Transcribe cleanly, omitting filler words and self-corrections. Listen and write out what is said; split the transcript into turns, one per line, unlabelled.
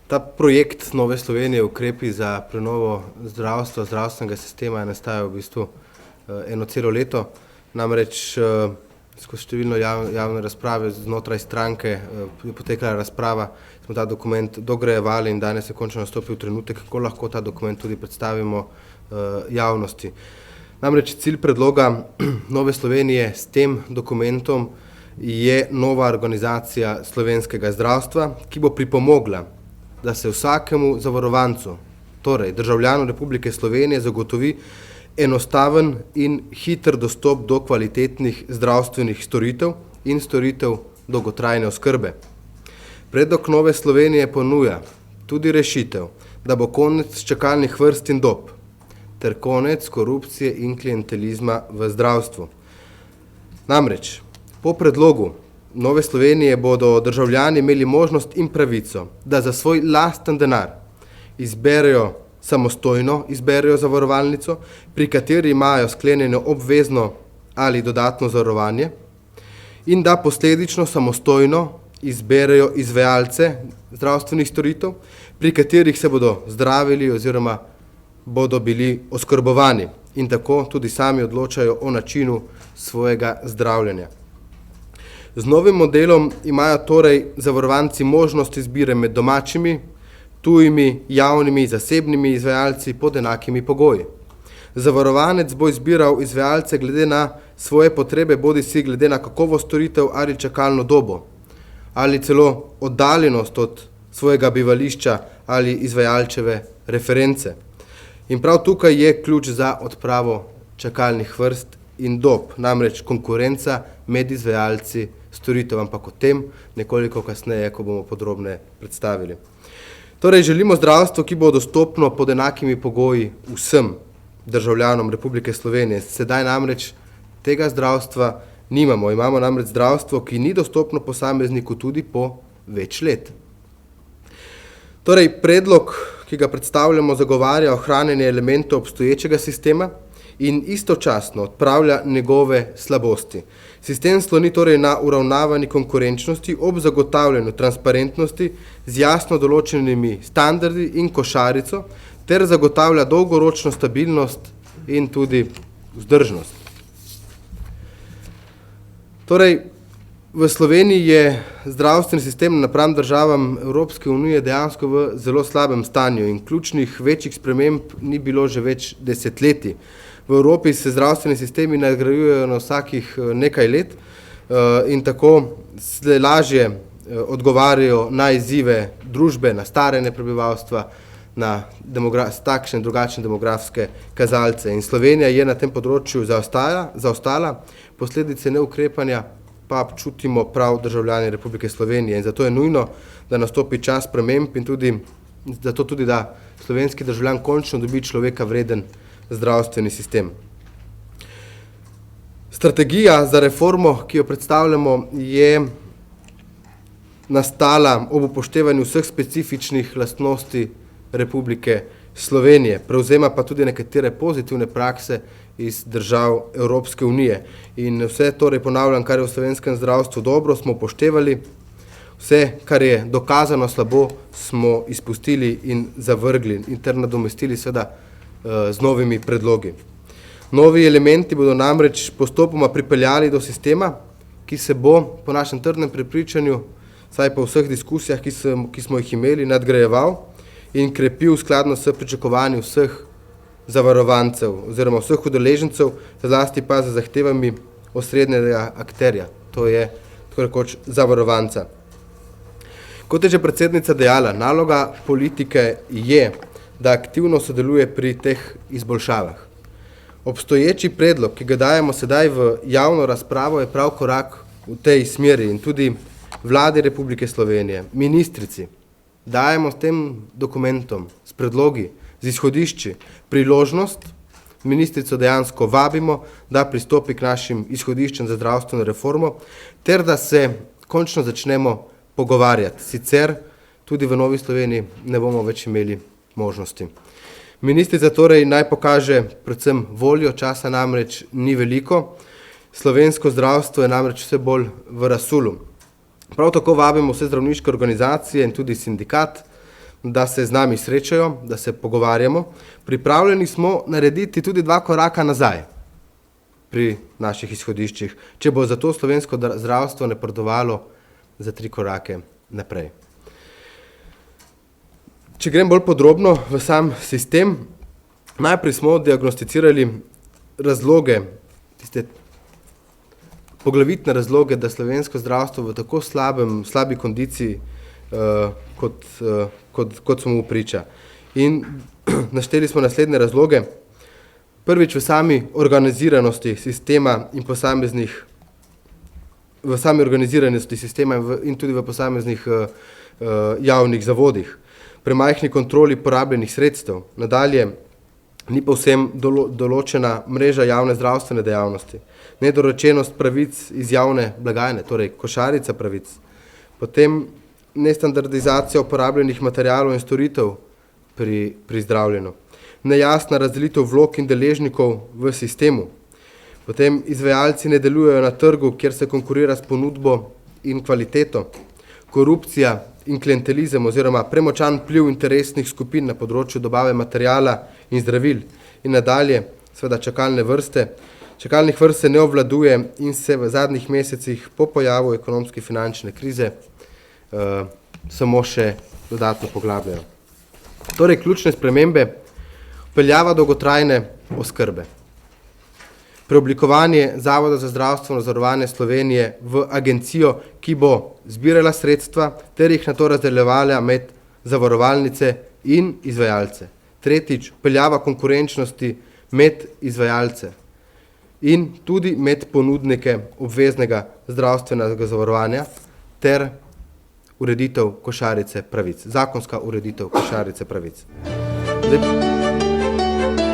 Ta projekt Nove Slovenije, ukrepi za prenovo zdravstvenega sistema je nastajal v bistvu eno celo leto. Namreč skozi številno javne razprave znotraj stranke je potekala razprava, smo ta dokument dograjevali in danes je končno nastopil trenutek, kako lahko ta dokument tudi predstavimo javnosti. Namreč cilj predloga Nove Slovenije s tem dokumentom je nova organizacija slovenskega zdravstva, ki bo pripomogla, da se vsakemu zavarovancu, torej državljanu Republike Slovenije, zagotovi enostaven in hiter dostop do kvalitetnih zdravstvenih storitev in storitev dolgotrajne oskrbe. Predlog Nove Slovenije ponuja tudi rešitev, da bo konec čakalnih vrst in dob ter konec korupcije in klientelizma v zdravstvu. Namreč, po predlogu Nove Slovenije bodo državljani imeli možnost in pravico, da za svoj lasten denar samostojno izberejo zavarovalnico, pri kateri imajo sklenjeno obvezno ali dodatno zavarovanje, in da posledično samostojno izberejo izvajalce zdravstvenih storitev, pri katerih se bodo zdravili oziroma bodo bili oskrbovani in tako tudi sami odločajo o načinu svojega zdravljenja. Z novim modelom imajo torej zavarovanci možnost izbire med domačimi, tujimi, javnimi, zasebnimi izvajalci pod enakimi pogoji. Zavarovanec bo izbiral izvajalce glede na svoje potrebe, bodisi glede na kakovost storitev ali čakalno dobo, ali celo oddaljenost od svojega bivališča ali izvajalčeve reference. In prav tukaj je ključ za odpravo čakalnih vrst in dob, namreč konkurenca med izvajalci storitev, ampak o tem nekoliko kasneje, ko bomo podrobne predstavili. Torej, želimo zdravstvo, ki bo dostopno pod enakimi pogoji vsem državljanom Republike Slovenije. Sedaj namreč tega zdravstva nimamo. Imamo namreč zdravstvo, ki ni dostopno posamezniku tudi po več let. Torej, predlog, ki ga predstavljamo, zagovarja ohranjanje elementov obstoječega sistema in istočasno odpravlja njegove slabosti. Sistem sloni torej na uravnavani konkurenčnosti ob zagotavljanju transparentnosti z jasno določenimi standardi in košarico ter zagotavlja dolgoročno stabilnost in tudi vzdržnost. Torej, v Sloveniji je zdravstveni sistem napram državam Evropske unije dejansko v zelo slabem stanju in ključnih večjih sprememb ni bilo že več desetletij. V Evropi se zdravstveni sistemi nadgrajujejo na vsakih nekaj let in tako se lažje odgovarjajo na izzive družbe, na staranje prebivalstva, na takšne in drugačne demografske kazalce. In Slovenija je na tem področju zaostala, posledice neukrepanja pa čutimo prav državljani Republike Slovenije. In zato je nujno, da nastopi čas sprememb in tudi zato tudi, da slovenski državljan končno dobi človeka vreden zdravstveni sistem. Strategija za reformo, ki jo predstavljamo, je nastala ob upoštevanju vseh specifičnih lastnosti Republike Slovenije, prevzema pa tudi nekatere pozitivne prakse iz držav Evropske unije. In vse torej ponavljam, kar je v slovenskem zdravstvu dobro, smo upoštevali, vse, kar je dokazano slabo, smo izpustili in zavrgli in ter nadomestili seveda z novimi predlogi. Novi elementi bodo namreč postopoma pripeljali do sistema, ki se bo po našem trdnem prepričanju, saj po vseh diskusijah, ki smo jih imeli, nadgrajeval in krepil skladno s pričakovanji vseh zavarovancev oziroma vseh udeležencev, zlasti pa za zahtevami osrednjega akterja, to je tako rekoč zavarovanca. Kot je že predsednica dejala, naloga politike je, da aktivno sodeluje pri teh izboljšavah. Obstoječi predlog, ki ga dajemo sedaj v javno razpravo, je prav korak v tej smeri in tudi Vladi Republike Slovenije, ministrici, dajemo s tem dokumentom, s predlogi, z izhodišči priložnost, ministrico dejansko vabimo, da pristopi k našim izhodiščem za zdravstveno reformo, ter da se končno začnemo pogovarjati. Sicer tudi v Novi Sloveniji ne bomo več imeli možnosti. Ministrica torej naj pokaže predvsem voljo, časa namreč ni veliko, slovensko zdravstvo je namreč vse bolj v razsulu. Prav tako vabimo vse zdravniške organizacije in tudi sindikat, da se z nami srečajo, da se pogovarjamo. Pripravljeni smo narediti tudi 2 koraka nazaj pri naših izhodiščih, če bo zato slovensko zdravstvo napredovalo za 3 korake naprej. Če grem bolj podrobno v sam sistem, najprej smo diagnosticirali razloge, tiste poglavitne razloge, da slovensko zdravstvo v tako slabi kondiciji, kot smo mu priča. In našteli smo naslednje razloge. Prvič v sami organiziranosti sistema in v sami organiziranosti sistema in tudi v posameznih javnih zavodih. Premajhni kontroli porabljenih sredstev. Nadalje, ni povsem določena mreža javne zdravstvene dejavnosti. Nedorečenost pravic iz javne blagajne, torej košarica pravic. Potem nestandardizacija uporabljenih materialov in storitev pri zdravljenju. Nejasna razdelitev vlog in deležnikov v sistemu. Potem izvajalci ne delujejo na trgu, kjer se konkurira s ponudbo in kvaliteto. Korupcija in klientelizem oziroma premočan vpliv interesnih skupin na področju dobave materijala in zdravil. In nadalje, seveda čakalne vrste. Čakalnih vrst se ne obvladuje in se v zadnjih mesecih po pojavu ekonomske finančne krize samo še dodatno poglabljajo. Torej, ključne spremembe: vpeljava dolgotrajne oskrbe. Preoblikovanje Zavoda za zdravstveno zavarovanje Slovenije v agencijo, ki bo zbirala sredstva ter jih nato razdeljevala med zavarovalnice in izvajalce. Tretjič, vpeljava konkurenčnosti med izvajalce in tudi med ponudnike obveznega zdravstvenega zavarovanja ter ureditev košarice pravic, zakonska ureditev košarice pravic. Zdaj,